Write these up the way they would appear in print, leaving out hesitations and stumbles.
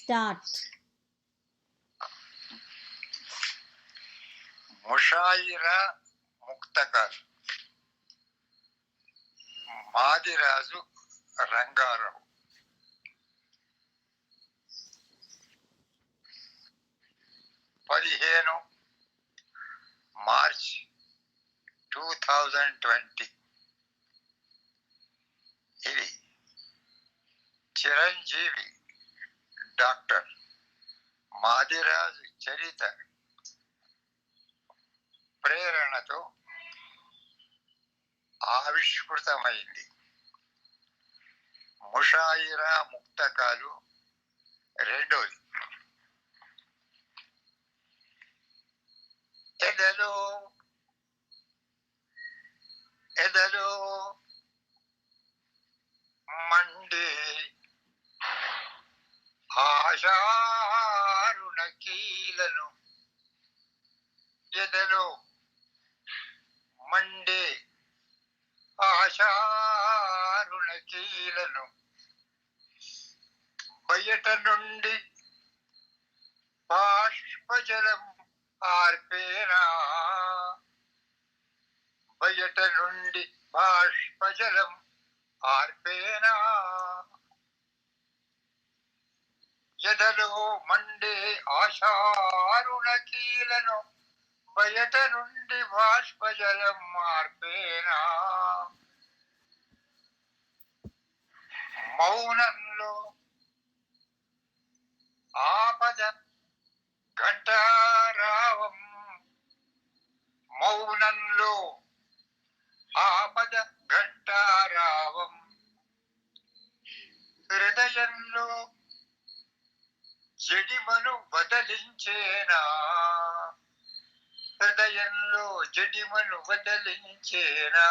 Start. ముషాయిరా ముక్తకాలు Madiraju Rangarao. March 2020. ఇది Chiranjeevi doctor Madiraju చరిత ప్రేరణతో ఆవిష్కృతమైంది. ముషాయిరా ముక్తకాలు రెండోది. ఎదలో ఎదలో మండే ఆశారుణ కీలను, ఎదలో మండే ఆశారుణ కీలను బయట నుండి బాష్పజలం ఆర్పేనా, బయట నుండి బాష్పజలం ఆర్పేనా. ఎదలో మండే ఆశారుణ కీలను బయట నుండి బాష్పజలం ఆర్పేనా. మౌనంలో ఆపద ఘంటారావం, మౌనంలో ఆపద ఘంటారావం, హృదయంలో జడిమను వదలించేనా, హృదయంలో జడిమను వదలించేనా.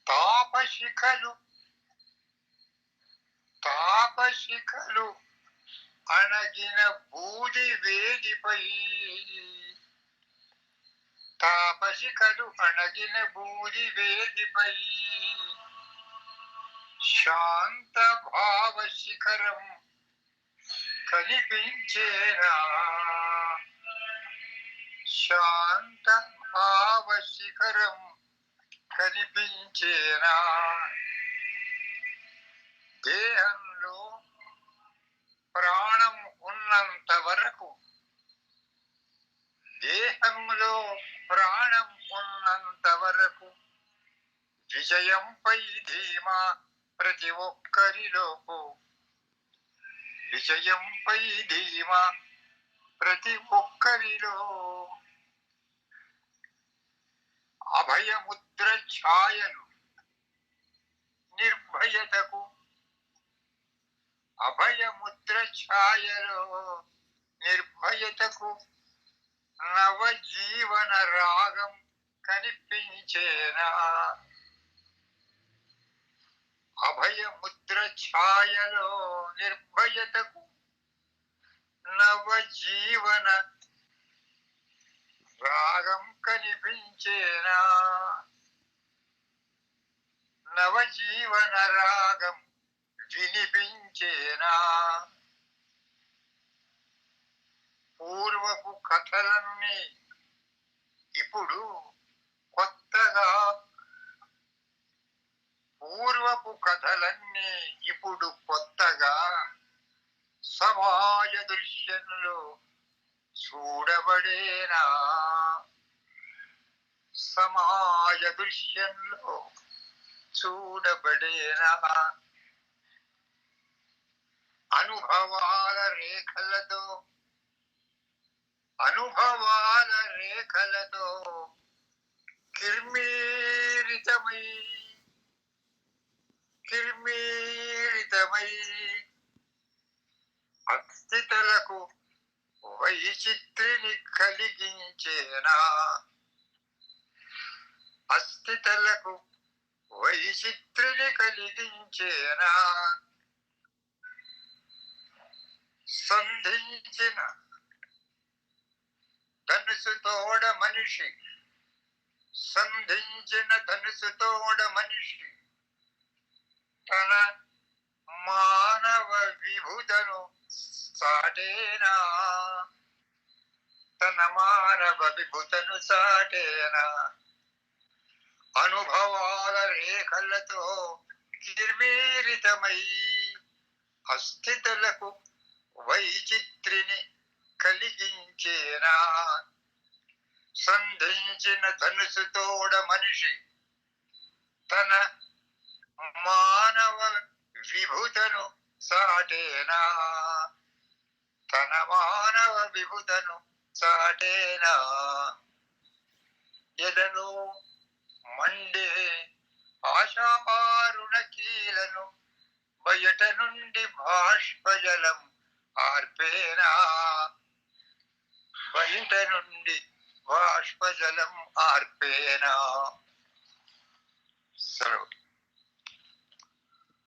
తాపశిఖలు అణగిన బూది వేదిపై, తాపశిఖలు అణగిన బూది వేదిపై శాంత భావ శిఖరం కనిపించేనా, శాంత భావ శిఖరం కనిపించేనా. దేహంలో ప్రాణం ఉన్నంత వరకు, దేహంలో ప్రాణం ఉన్నంత వరకు విజయంపై ధీమా ప్రతి ఒక్కరిలోపు, విజయంపై ధీమా ప్రతి ఒక్కరిలో. అభయముద్ర ఛాయలు నిర్భయతకు, అభయముద్ర ఛాయలో నిర్భయతకు నవజీవన రాగం కనిపించేనా, అభయముద్ర ఛాయలో నిర్భయతకు నవజీవన రాగం కనిపించేనా, నవజీవన రాగం వినిపించేనా. పూర్వపు కథలన్నీ ఇప్పుడు కొత్తగా, పూర్వపు కథలన్నీ ఇప్పుడు కొత్తగా సమాజ దృశ్యంలో చూడబడేనా, సమాజ దృశ్యంలో చూడబడేనా. అనుభవాల రేఖలతో, అనుభవాల రేఖలతో కిర్మీరితమై, కిర్మీరితమై అస్థితలకు వైచిత్రిని కలిగించేనా, అస్థితలకు వైచిత్రిని కలిగించేనా. సంధించిన ధనుసుతోడ మనిషి, సంధించిన ధనుసుతోడ మనిషి తన విభూతను సాటేనా, తన మానవ విభూతను సాటేనా. అనుభవాల రేఖలతో నిర్మీరితమై అస్థితులకు వైచిత్రిని కలిగించేనా. సంధించిన ధనుసుతోడ మనిషి తన మానవ విభూతను సాటేనా, తన మానవ విభూతను సాటేనా. ఎదలో మండే ఆశారుణ కీలను బయట నుండి బాష్పజలం ఆర్పేనా, బయట నుండి బాష్పజలం ఆర్పేనా. సెలవు.